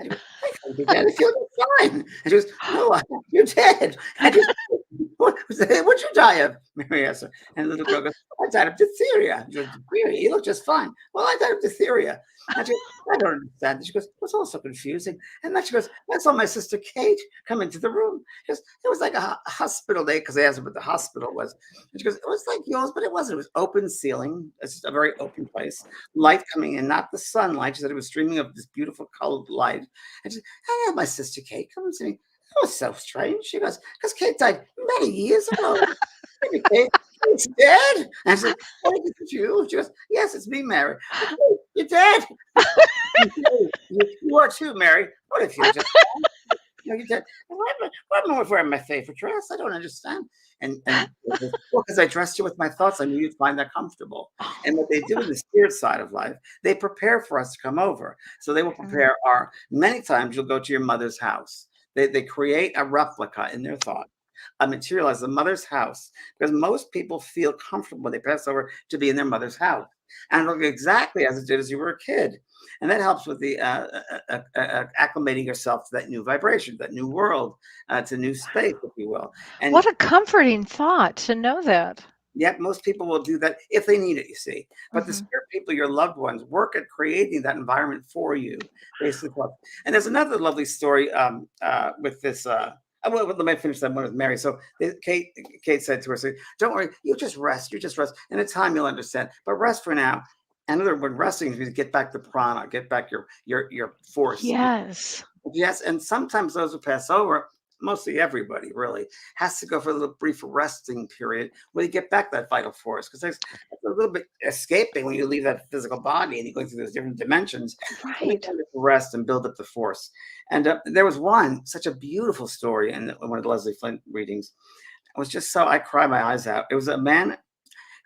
I go, "I can't be dead. I feel fine." And she goes, "No, you're dead." I just, what'd you die of?" Mary asked her. And the little girl goes, "I died of diphtheria." She goes, "Diphtheria? You look just fine." "Well, I died of diphtheria." And she goes, "I don't understand." And she goes, "It's all so confusing." And then she goes, "I saw my sister Kate come into the room." She goes, "It was like a hospital day," because they asked her what the hospital was. And she goes, "It was like yours, but it wasn't. It was open ceiling. It's just a very open place. Light coming in, not the sunlight." She said it was streaming of this beautiful colored light. And she said, "I had my sister Kate come to me. was so strange. She goes, because Kate died many years ago. Maybe Kate's dead. And I said, oh, is it you? She goes, yes, it's me, Mary. I said, "Oh, you're dead. You are too, Mary. What if you just you dead? Why am I wearing my favorite dress? I don't understand. And well, because I dressed you with my thoughts, I knew you'd find that comfortable. And what they do in the spirit side of life, they prepare for us to come over. So they will prepare many times you'll go to your mother's house. They create a replica in their thought. Materialize the mother's house because most people feel comfortable when they pass over to be in their mother's house and look exactly as it did as you were a kid. And that helps with the acclimating yourself to that new vibration, that new world, to new space, if you will. And What a comforting thought to know that. yet most people will do that if they need it, you see. But the Mhm. spirit people, your loved ones, work at creating that environment for you, basically. And there's another lovely story with this. Well, let me finish that one with Mary. So Kate said to her, say, "Don't worry, you just rest. You just rest. And in time you'll understand. But rest for now." Another word, resting means get back the prana, get back your force. Yes. Yes, and sometimes those who pass over, mostly everybody really, has to go for a little brief resting period where you get back that vital force. Because there's a little bit escaping when you leave that physical body and you're going through those different dimensions. Right. To rest and build up the force. And there was such a beautiful story in one of the Leslie Flynt readings. It was just so I cried my eyes out. It was a man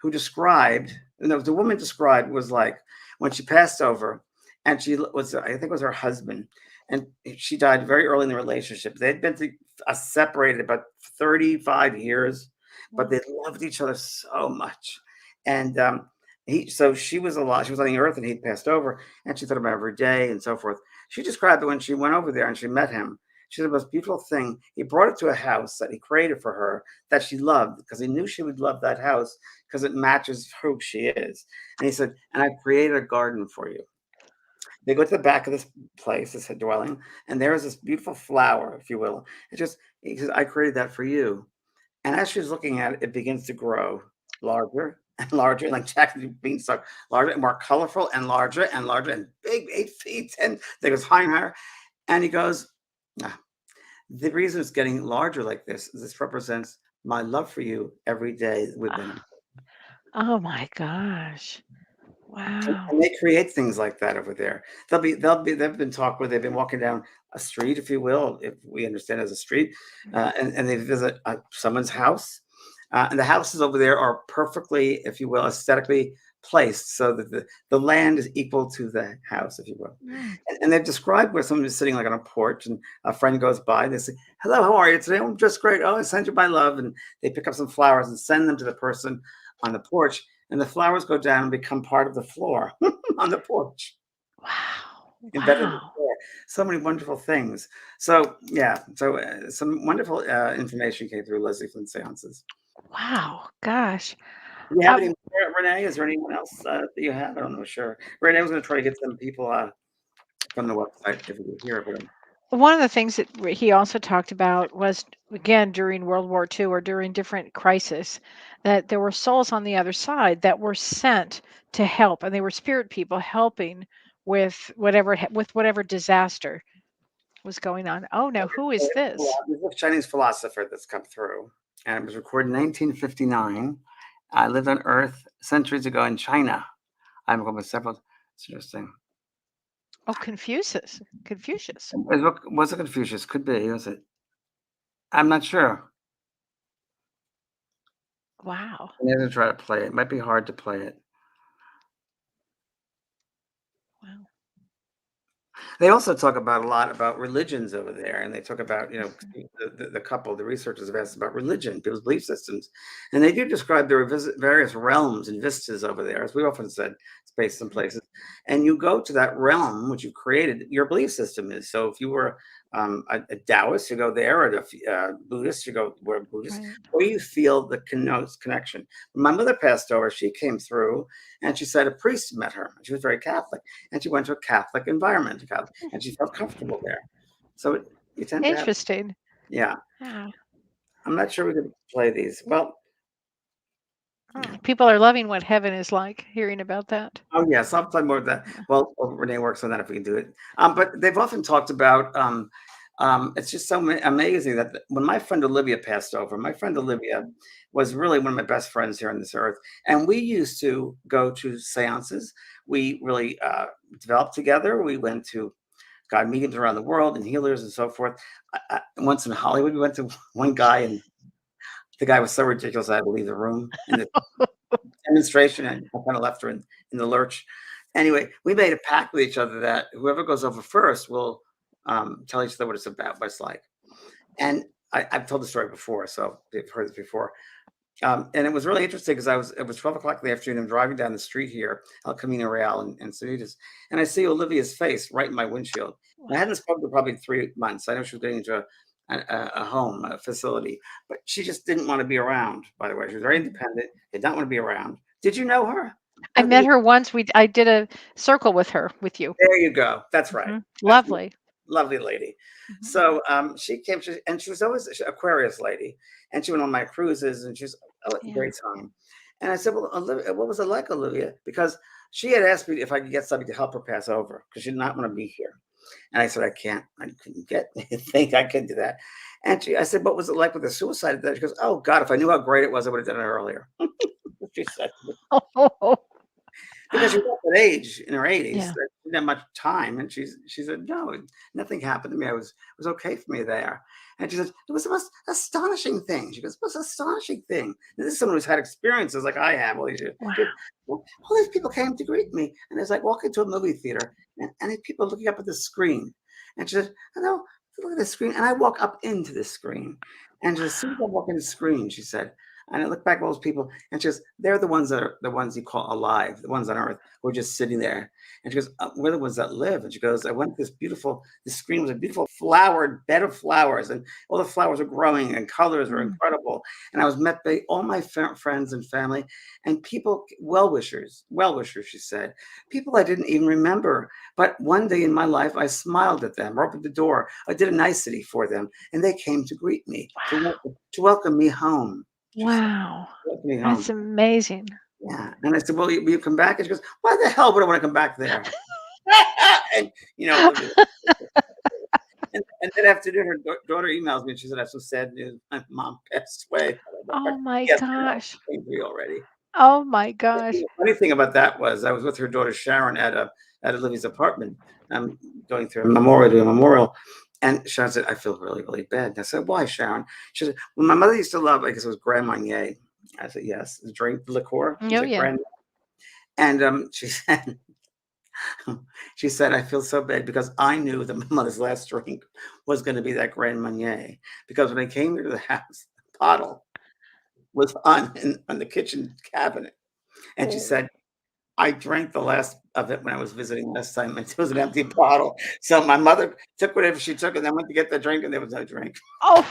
who described, the woman described was like when she passed over, and she was, I think it was her husband, and she died very early in the relationship. They'd been separated about 35 years, but they loved each other so much. And so she was alive, she was on the earth, and he'd passed over, and she thought about every day and so forth. She described that when she went over there and she met him, she said the most beautiful thing, he brought her to a house that he created for her that she loved because he knew she would love that house because it matches who she is. And he said, and I created a garden for you. They go to the back of this place, this dwelling, and there is this beautiful flower, if you will. He says, I created that for you. And as she's looking at it, it begins to grow larger and larger, like Jack and Beanstalk, larger and more colorful and larger and big, 8 feet, and they goes higher and higher. And he goes, the reason it's getting larger like this represents my love for you every day we've been. Oh my gosh. Wow. And they create things like that over there. They've been talked where they've been walking down a street, if you will, if we understand as a street, and they visit someone's house. And the houses over there are perfectly, if you will, aesthetically placed so that the land is equal to the house, if you will. And they've described where someone is sitting like on a porch and a friend goes by and they say, hello, how are you today? I'm just great. Oh, I send you my love. And they pick up some flowers and send them to the person on the porch. And the flowers go down and become part of the floor on the porch. Wow. Embedded in the floor. So many wonderful things. So, yeah. So some wonderful information came through Leslie Flynt seances. Wow. Gosh. Do you have any more, Renee? Is there anyone else that you have? I don't know. Sure. Renee was going to try to get some people from the website if you could hear it. One of the things that he also talked about was, again, during World War II or during different crises, that there were souls on the other side that were sent to help, and they were spirit people helping with whatever disaster was going on. Oh, now who is this? There's a Chinese philosopher that's come through, and it was recorded in 1959. I lived on Earth centuries ago in China. I'm going with several. It's interesting. Oh, Confucius. Was it Confucius? Could be. Was it? I'm not sure. Wow. I'm going to try to play it. It might be hard to play it. Wow. They also talk about a lot about religions over there, and they talk about, the couple, the researchers have asked about religion, people's belief systems, and they do describe there are various realms and vistas over there, as we often said, space and places, and you go to that realm which you created, your belief system is. So if you were a Taoist, you go there, or a Buddhist, you go where Buddhist, Right. where you feel the connection. When my mother passed over, she came through, and she said a priest met her. She was very Catholic, and she went to a Catholic environment, and she felt comfortable there. So you tend to have, Interesting. yeah. Wow. I'm not sure we could play these. Well, People are loving what heaven is like, hearing about that. oh yes, I'll play more of that. Well, Renee works on that if we can do it. But they've often talked about It's just so amazing that when my friend Olivia passed over, my friend Olivia was really one of my best friends here on this earth. And we used to go to seances. We really developed together. We went to God mediums around the world and healers and so forth. Once in Hollywood, we went to one guy, and the guy was so ridiculous I had to leave the room in the demonstration, and I kind of left her in the lurch. Anyway, we made a pact with each other that whoever goes over first will tell each other what it's about, what it's like. And I've told the story before, so they've heard it before. And it was really interesting because it was 12 o'clock in the afternoon. I'm driving down the street here, El Camino Real and Cerritos, and I see Olivia's face right in my windshield. And I hadn't spoken to her probably 3 months. I know she was getting into a home, a facility, but she just didn't want to be around, by the way. She was very independent, did not want to be around. Did you know her? I met her once. I did a circle with you. There you go. That's right. That's Lovely. Lovely lady. So she came, and she was always an Aquarius lady, and she went on my cruises, and she's a great time. And I said, well, Olivia, what was it like, Olivia? Because she had asked me if I could get somebody to help her pass over because she did not want to be here. And I said, I can't. I couldn't think I could do that. And I said, what was it like with the suicide? She goes, oh God, if I knew how great it was, I would have done it earlier. She said. Because she was at that age in her 80s, she didn't have much time, and she said, "No, nothing happened to me. It was okay for me there." And she said, "It was the most astonishing thing." She goes, "Most astonishing thing." And this is someone who's had experiences like I have. All these people came to greet me, and it's like walking to a movie theater, and people looking up at the screen. And she said, "I know, look at the screen." And I walk up into the screen, and as soon as I walk in the screen, she said. And I look back at all those people, and she goes, they're the ones that are the ones you call alive, the ones on earth who are just sitting there. And she goes, we're the ones that live. And she goes, I went to the screen was a beautiful flowered bed of flowers, and all the flowers were growing, and colors were incredible. And I was met by all my friends and family, and people, well-wishers, she said, people I didn't even remember. But one day in my life, I smiled at them, opened the door, I did a nicety for them, and they came to greet me, to welcome me home. Wow. That's amazing. Yeah. And I said, well, will you come back? And she goes, why the hell would I want to come back there? And, and that afternoon, her daughter emails me, and she said, I have some sad news. My mom passed away. Oh, my gosh. Already. Oh, my gosh. The funny thing about that was I was with her daughter, Sharon, at Olivia's apartment, going through a memorial. And Sharon said, I feel really, really bad. And I said, why, Sharon? She said, well, my mother used to love, I guess it was Grand Marnier. I said, yes, the drink, the liqueur. And she said, I feel so bad because I knew that my mother's last drink was going to be that Grand Marnier. Because when I came to the house, the bottle was on the kitchen cabinet. And she said, I drank the last of it when I was visiting last time. It was an empty bottle. So my mother took whatever she took and then went to get the drink, and there was no drink. Oh,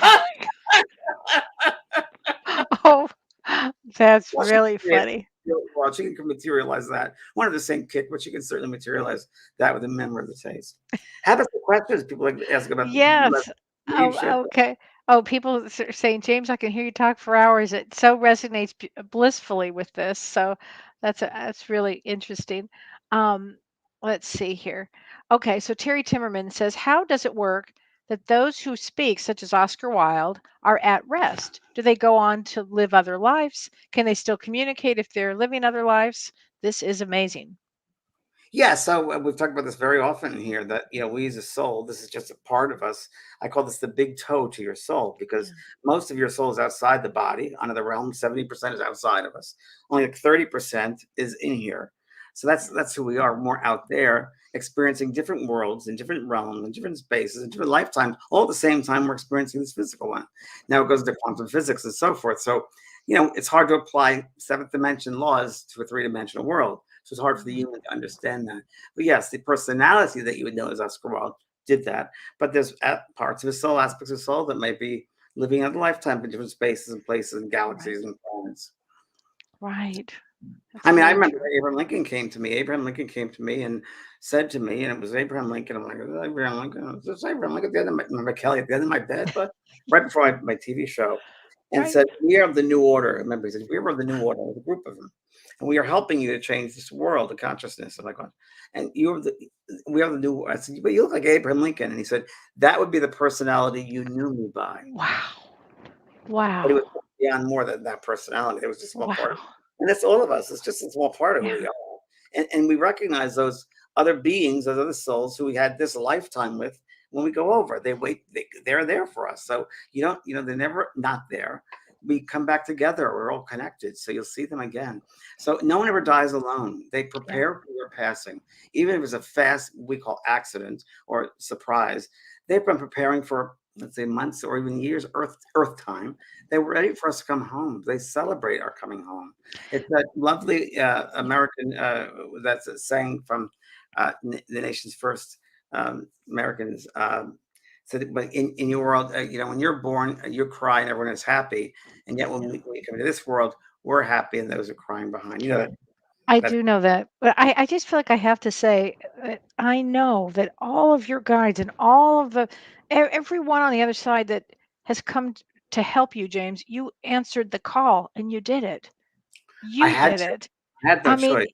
oh, that's really funny. Well, she can materialize that. One of the same kick, but she can certainly materialize that with a memory of the taste. How about the questions people like to ask about? Yes. Oh, okay. Oh, people are saying, James, I can hear you talk for hours. It so resonates blissfully with this. So that's really interesting. Let's see here. Okay, so Terry Timmerman says, how does it work that those who speak, such as Oscar Wilde, are at rest? Do they go on to live other lives? Can they still communicate if they're living other lives? This is amazing. Yeah, so we've talked about this very often here that, we as a soul, this is just a part of us. I call this the big toe to your soul because most of your soul is outside the body, under the realm. 70% is outside of us. Only like 30% is in here. So that's who we are, more out there, experiencing different worlds and different realms and different spaces and different lifetimes. All at the same time, we're experiencing this physical one. Now it goes to quantum physics and so forth. So, it's hard to apply seventh dimension laws to a three-dimensional world. So it's hard for the human to understand that. But yes, the personality that you would know as Oscar Wilde did that. But there's parts of his soul, aspects of his soul that might be living out a lifetime in different spaces and places and galaxies and planets. Right. I mean, I remember Abraham Lincoln came to me. Abraham Lincoln came to me and said to me, and it was Abraham Lincoln. I'm like, Abraham Lincoln. It's Abraham Lincoln at the end of Kellee at the end of my bed, but right before my TV show. and Right. said, "We are the new order." Remember, he said, "We are the new order." With a group of them, and we are helping you to change this world, the consciousness. I'm like, "What?" And you're the, we are the new. I said, "But you look like Abraham Lincoln," and he said, "That would be the personality you knew me by." Wow. But it Wow. was beyond more than that personality. It was just a small part Wow. of it. And that's all of us. It's just a small part of who Yeah. we are. And we recognize those other beings, those other souls who we had this lifetime with when we go over. They wait, they're there for us. So you don't, they're never not there. We come back together. We're all connected. So you'll see them again. So no one ever dies alone. They Yeah. prepare for your passing. Even if it's a fast, we call accident or surprise, they've been preparing for, let's say, months or even years, earth time. They were ready for us to come home. They celebrate our coming home. It's that lovely American that's a saying from the nation's first Americans. Said, but in your world, when you're born, you cry and everyone is happy. And yet when we come into this world, we're happy and those are crying behind. I That's do know that, but I just feel like I have to say that I know that all of your guides and all of everyone on the other side that has come to help you, James, you answered the call and you did it. I You had did to. it. I had no I mean, choice.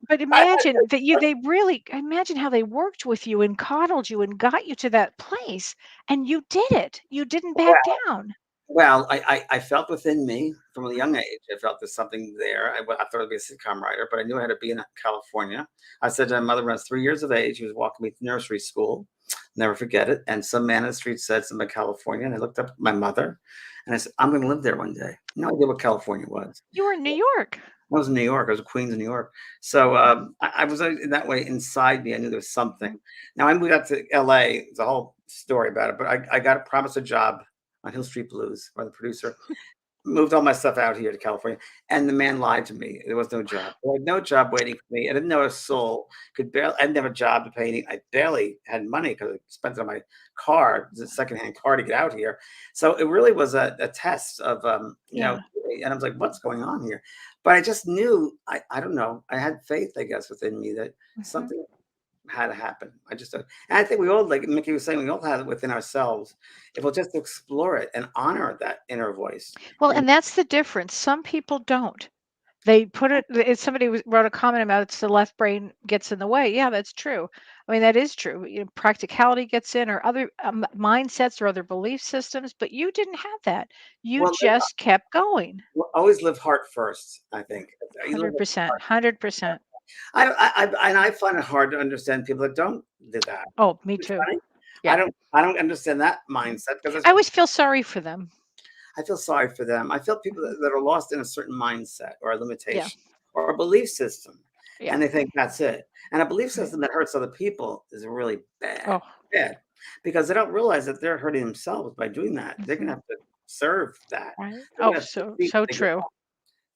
but I imagine that they really imagine how they worked with you and coddled you and got you to that place, and you did it. You didn't back down. Well, I felt within me from a Mhm. young age. I felt there's something there. I thought I'd be a sitcom writer, but I knew I had to be in California. I said to my mother when I was 3 years of age, he was walking me to nursery school. Never forget it. And some man in the street said something about California. And I looked up at my mother and I said, I'm going to live there one day. No idea what California was. You were in New York. I was in New York. I was in Queens, New York. So I was in that way inside me. I knew there was something. Mhm. Now I moved out to LA. It's a whole story about it, but I got promised a job on Hill Street Blues by the producer. Moved all my stuff out here to California, and the man lied to me. There was no job. There was no job waiting for me. I didn't know a soul. Could barely. I didn't have a job to pay any. I barely had money because I spent it on my car, the secondhand car, to get out here. So it really was a test of Yeah. and I was like, what's going on here? But I just knew. I don't know. I had faith, I guess, within me that Mhm. something had to happen. I just, and I think we all, like Mickey was saying, we all have it within ourselves. If we'll just explore it and honor that inner voice. Well, And and that's the difference. Some people don't. They put it, somebody wrote a comment about it's the left brain gets in the way. Yeah, that's true. I mean, that is true. Practicality gets in, or other mindsets or other belief systems, but you didn't have that. You well, just kept going. always live heart first. I think you live with 100%. heart. 100%. I find it hard to understand people that don't do that. Oh, me It's too. funny. Yeah. I don't understand that mindset because I always feel sorry for them. I feel sorry for them. I feel people Mhm. that are lost in a certain mindset or a Yeah. limitation or a belief system, Yeah. and they think that's it. And a belief Right. system that hurts other people is really bad, Oh. bad, because they don't realize that they're hurting themselves by doing that. They're gonna Mhm. have to serve that. Right. They're Oh, gonna have to so receive what so they give true. out.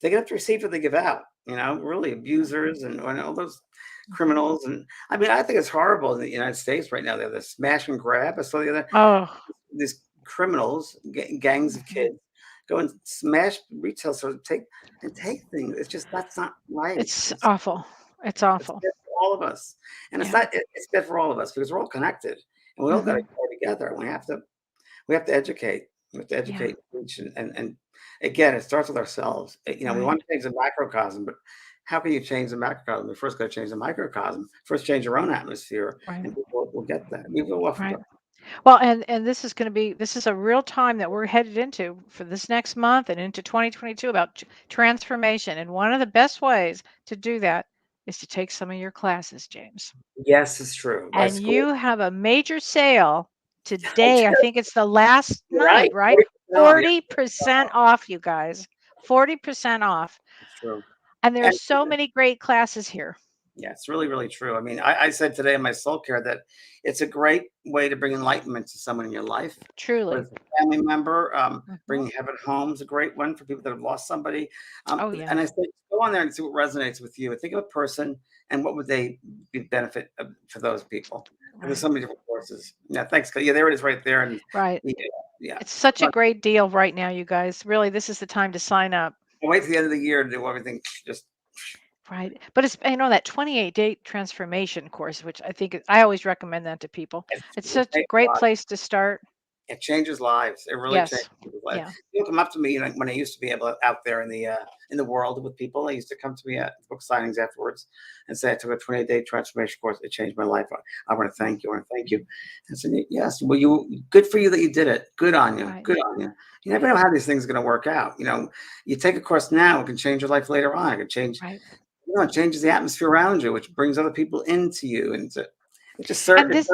They're gonna have to receive what they give out. Really abusers and all those Mhm. criminals. And I mean, I think it's horrible in the United States right now. They have the smash and grab. I saw the other Oh. these criminals, gangs of Mhm. kids, go and smash retail stores, take things. It's just that's not right. It's awful. It's It's awful. bad for all of us, and it's Yeah. not. It's bad for all of us because we're all connected, and we all got to Mhm. go together. We have to educate. We have to Yeah. educate, teach, and again, it starts with ourselves. We Right. want to change the macrocosm, but how can you change the macrocosm? We first got to change the microcosm. First, change your own atmosphere, Right. and people will get that. We will often. Right. Well, and this is a real time that we're headed into for this next month and into 2022 about transformation. And one of the best ways to do that is to take some of your classes, James. Yes, it's true. My And school. you have a major sale That's today. I think it's the last You're right. night, right? 40% off. Yeah, 40% off, you guys. 40% off. it's true. And there are And so many great classes here. yeah, it's really, really true. I mean, I said today in my soul care that it's a great way to bring enlightenment to someone in your life. Whether Truly. it's a family member, Mhm. bringing heaven home is a great one for people that have lost somebody. Oh, yeah. And I said, go on there and see what resonates with you. Think of a person and what would they be benefit for those people. And there's Right. so many different courses. Yeah, thanks. Yeah, there it is right there. And Right. yeah, yeah. It's such a great deal right now, you guys. Really, this is the time to sign up. I'll wait to the end of the year to do everything. Just Right. But it's, that 28-day transformation course, which I think I always recommend that to people. It's it's such a great place to start. It changes lives. It really Yes. changes people's lives. Yeah. People come up to me, when I used to be able out there in the world with people. They used to come to me at book signings afterwards and say, "I took a 28-day transformation course. It changed my life. I want to thank you. I want to thank you." And I said, "Yes. Well, good for you that you did it. Good on you. Right. Good on you. You never know how these things are going to work out. You take a course now, it can change your life later on. It can change. Right. It changes the atmosphere around you, which brings other people into you, and it just serves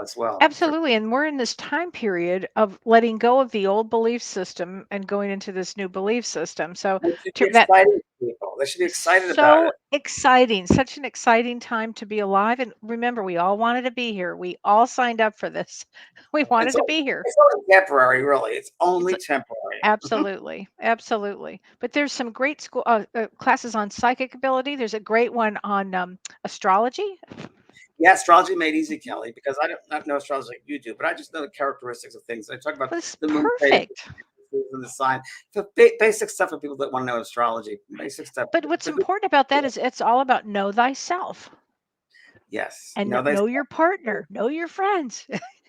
as well." Absolutely. And we're in this time period of letting go of the old belief system and going into this new belief system. So It should be exciting to people. They should be excited about so it. exciting, such an exciting time to be alive. And remember, we all wanted to be here. We all signed up for this. We wanted to be here. It's only temporary, really. It's only temporary. Absolutely. Absolutely. But there's some great school classes on psychic ability. There's a great one on astrology. Yeah, astrology made easy, Kelly, because I don't know astrology like you do, but I just know the characteristics of things. I talk about That's the moon perfect. and the sign, the basic stuff for people that want to know astrology. Basic stuff. But what's important about that is it's all about know thyself. Yes. And know your partner, know your friends.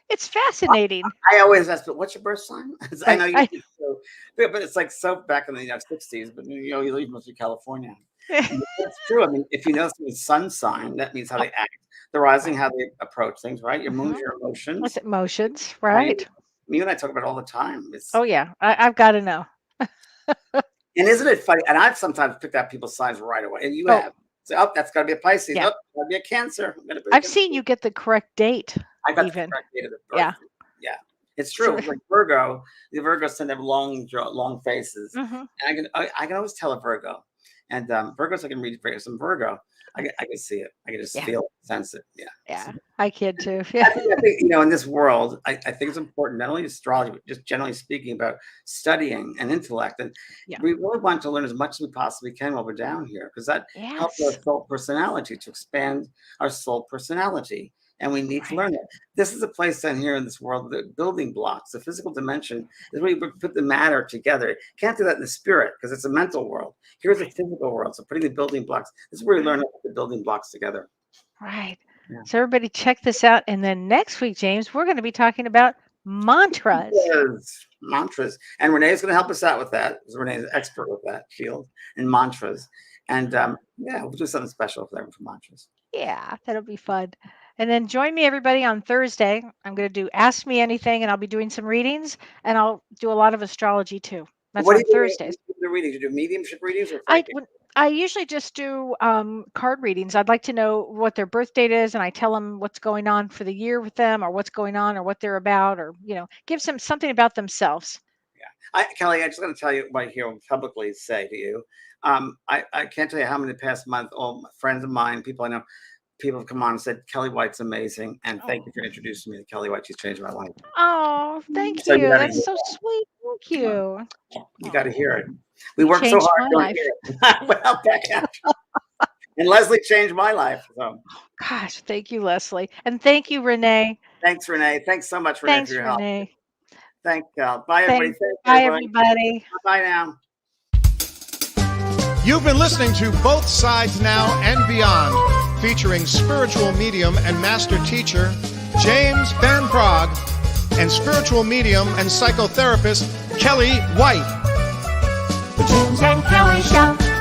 It's fascinating. I always ask, but what's your birth sign? I know you do, but it's like so back in the 60s, but you live mostly California. It's true. I mean, if you know someone's sun sign, that means how they act. The rising, how they approach things, right? Your moon's your emotions. What's emotions, right? You and I talk about it all the time. Oh yeah, I've got to know. And isn't it funny? And I've sometimes picked out people's signs right away, and you have. So, that's got to be a Pisces. Yeah. Got to be a Cancer. I've seen you get the correct date. I got even. the correct date of the birth. Yeah. Yeah. It's true. It's like Virgo. The Virgos tend to have long faces, and I can always tell a Virgo. And Virgos, I can read for some Virgo. I can see it. I can just feel it, sense it. Yeah. Yeah. I kid too. Yeah. I think, in this world, I think it's important, not only astrology, but just generally speaking about studying and intellect. And we really want to learn as much as we possibly can while we're down here, because that helps our soul personality to expand our soul personality. And we need to learn it. This is a place down here in this world, the building blocks, the physical dimension is where you put the matter together. You can't do that in the spirit because it's a mental world. Here's a physical world. So putting the building blocks, this is where you learn how to put the building blocks together. Right. Yeah. So everybody check this out. And then next week, James, we're going to be talking about mantras. Yes, mantras. And Renee is going to help us out with that. Renee is an expert with that field and mantras. And we'll do something special for them for mantras. Yeah, that'll be fun. And then join me, everybody, on Thursday. I'm going to do Ask Me Anything, and I'll be doing some readings, and I'll do a lot of astrology, too. That's on Thursdays. The readings? You do mediumship readings? Or I usually just do card readings. I'd like to know what their birth date is, and I tell them what's going on for the year with them, or what's going on, or what they're about, or, give them something about themselves. Yeah. Kelly, I just want to tell you what I hear publicly say to you. I can't tell you how many the past month, all my friends of mine, people I know, people have come on and said, Kelly White's amazing. And thank you for introducing me to Kelly White. She's changed my life. Oh, thank you. That's so sweet. Thank you. You got to hear it. We work so hard to hear it. Well, and Leslie changed my life. So. Gosh, thank you, Leslie. And thank you, Renee. Thanks, Renee. Thanks so much, Renee, Thanks, for your Renee. help. Thank you. Bye, everybody. Bye, everybody. Bye now. You've been listening to Both Sides Now and Beyond, featuring spiritual medium and master teacher James Van Praagh and spiritual medium and psychotherapist Kellee White. The James and Kellee Show.